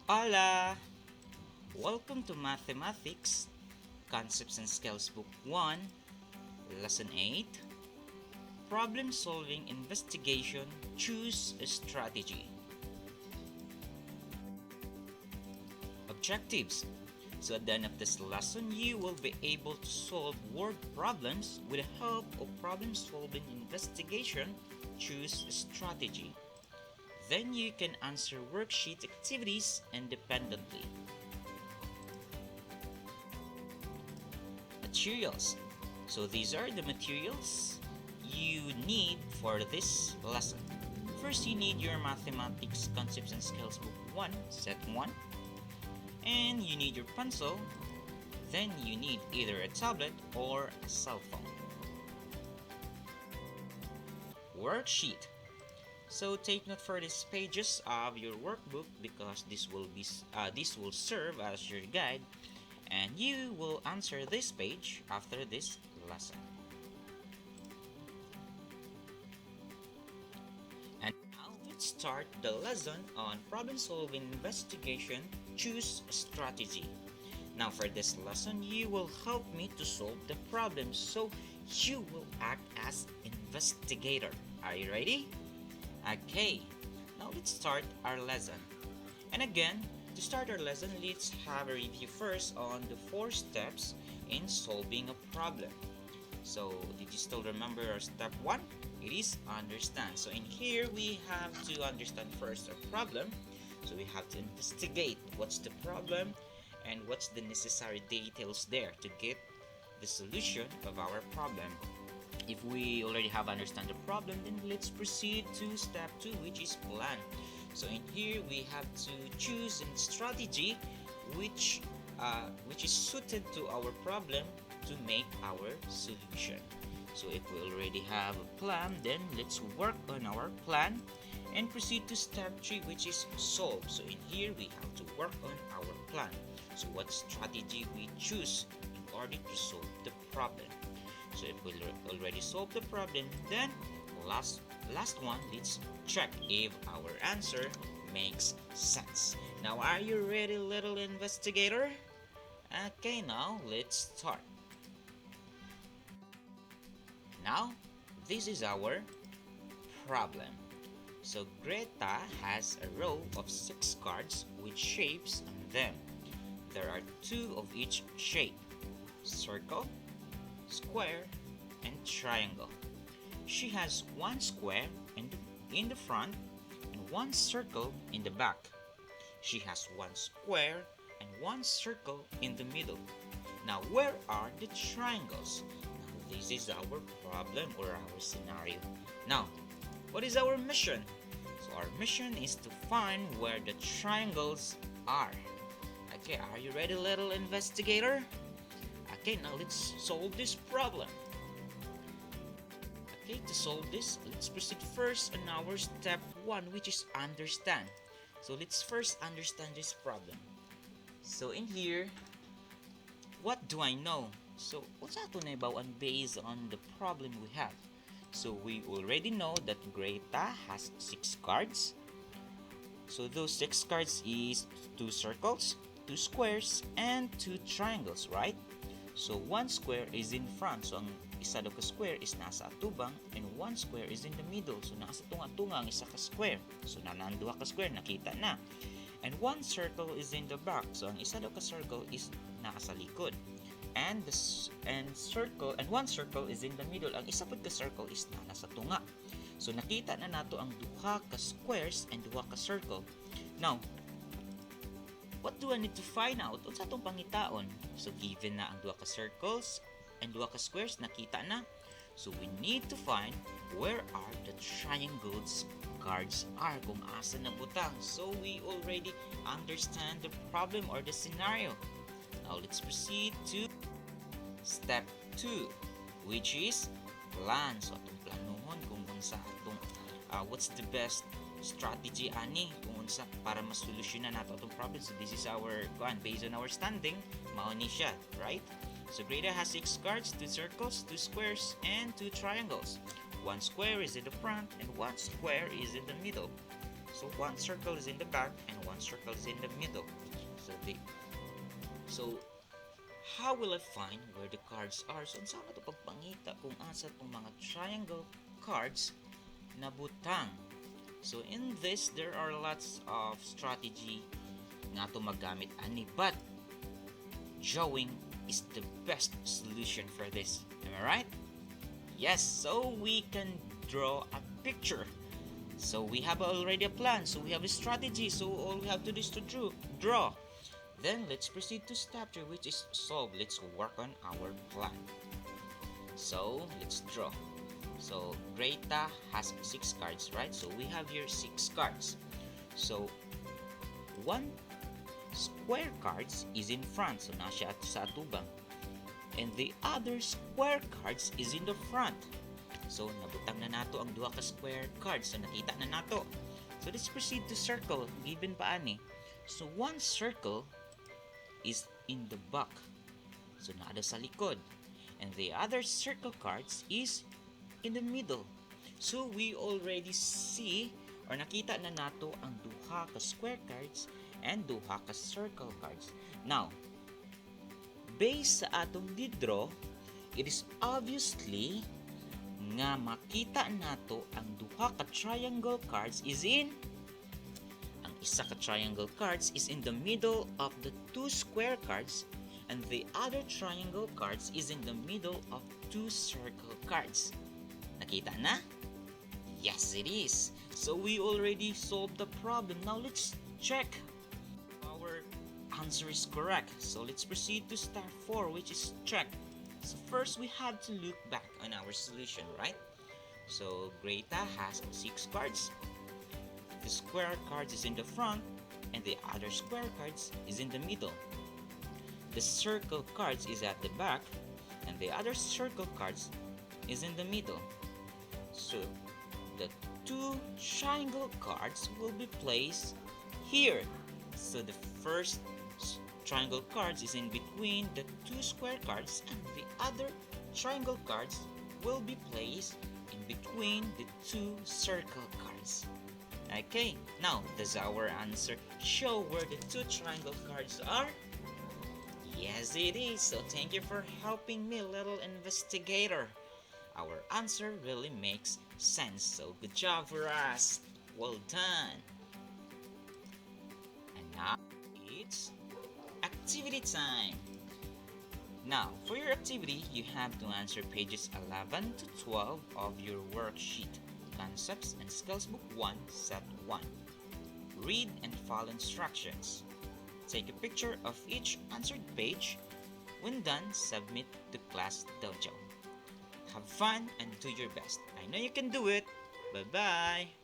Hola! Welcome to Mathematics, Concepts and Skills Book 1, Lesson 8, Problem Solving Investigation, Choose a Strategy. Objectives. So at the end of this lesson, you will be able to solve word problems with the help of problem solving investigation, choose a strategy. Then you can answer worksheet activities independently. Materials. So these are the materials you need for this lesson. First, you need your Mathematics Concepts and Skills Book 1, Set 1. And you need your pencil. Then you need either a tablet or a cell phone. Worksheet. So take note for these pages of your workbook because this will serve as your guide, and you will answer this page after this lesson. And now let's start the lesson on problem solving investigation, choose strategy. Now for this lesson, you will help me to solve the problem, so you will act as investigator. Are you ready? Okay, now let's start our lesson. And again, to start our lesson, let's have a review first on the 4 steps in solving a problem. So, did you still remember our step 1? It is understand. So in here, we have to understand first our problem. So we have to investigate what's the problem and what's the necessary details there to get the solution of our problem. If we already have understand the problem, then let's proceed to step 2, which is plan. So in here we have to choose a strategy which is suited to our problem to make our solution. So if we already have a plan, then let's work on our plan and proceed to step 3, which is solve. So in here we have to work on our plan. So what strategy we choose in order to solve the problem. So if we already solved the problem, then last one, let's check if our answer makes sense. Now, are you ready, little investigator? Okay, now let's start. Now, this is our problem. So Greta has a row of 6 cards with shapes on them. There are 2 of each shape: circle, square, and triangle. She has 1 square in the front and 1 circle in the back. She has 1 square and 1 circle in the middle. Now, where are the triangles? Now, this is our problem or our scenario. Now, what is our mission? So our mission is to find where the triangles are. Okay, are you ready, little investigator? Okay, now let's solve this problem. Okay, to solve this, let's proceed first on our step 1, which is understand. So let's first understand this problem. So in here, what do I know? So what's ato na ibawaan based on the problem we have? So we already know that Greta has 6 cards. So those 6 cards is 2 circles, 2 squares, and 2 triangles, right? So 1 square is in front. So ang isa daw ka square is nasa atubang and 1 square is in the middle. So nasa tunga-tunga ang isa ka square. So nanduha ka square, nakita na. And 1 circle is in the back. So ang isa daw ka circle is nasa likod. And 1 circle is in the middle. Ang isa pud ka circle is nasa tunga. So nakita na nato ang duha ka squares and duha ka circle. Now, what do I need to find out? Unsa atong pangitaon? So given na ang duha ka circles and duha ka squares nakita na. So we need to find where are the triangles cards are, kung asa na butang. So we already understand the problem or the scenario. Now let's proceed to step 2, which is plan. So atong planuhon kung unsa atong what's the best strategy ani kung unsa para masolusyonan nato atong problem. So this is our based on our standing, mao ni siya, right? So Greta has 6 cards, 2 circles, 2 squares, and 2 triangles. 1 square is in the front and 1 square is in the middle. So one circle is in the back and one circle is in the middle. So how will I find where the cards are? So saan ito pagpangita kung asa itong mga triangle cards na butang? So in this, there are lots of strategy nga to magamit ani, but drawing is the best solution for this. Am I right? Yes, so we can draw a picture. So we have already a plan, so we have a strategy, so all we have to do is to draw. Then let's proceed to step 3, which is solve. Let's work on our plan. So let's draw. So Greta has 6 cards, right? So we have here 6 cards. So one square cards is in front, so nasya sa atubang. And the other square cards is in the front. So nabutang na nato ang duha ka square cards, so nakita na nato. So let's proceed to circle, given pa ani. So one circle is in the back, so naada sa likod, and the other circle cards is in the middle. So we already see or nakita na nato ang duha ka square cards and duha ka circle cards. Now, based sa atong didro, it is obviously nga makita nato ang duha ka triangle cards is in ang isa ka triangle cards is in the middle of the 2 square cards, and the other triangle cards is in the middle of 2 circle cards. Nakita na? Yes, it is. So we already solved the problem. Now let's check our answer is correct. So let's proceed to step 4, which is check. So first we have to look back on our solution, right? So Greta has 6 cards. The square cards is in the front and the other square cards is in the middle. The circle cards is at the back and the other circle cards is in the middle. So the 2 triangle cards will be placed here. So the first triangle cards is in between the 2 square cards, and the other triangle cards will be placed in between the 2 circle cards. Okay, now does our answer show where the 2 triangle cards are? Yes, it is. So thank you for helping me, little investigator. Our answer really makes sense. So good job for us. Well done. And now it's activity time. Now, for your activity, you have to answer pages 11 to 12 of your worksheet, Concepts and Skills Book 1, Set 1. Read and follow instructions. Take a picture of each answered page. When done, submit to Class Dojo. Have fun and do your best. I know you can do it. Bye-bye.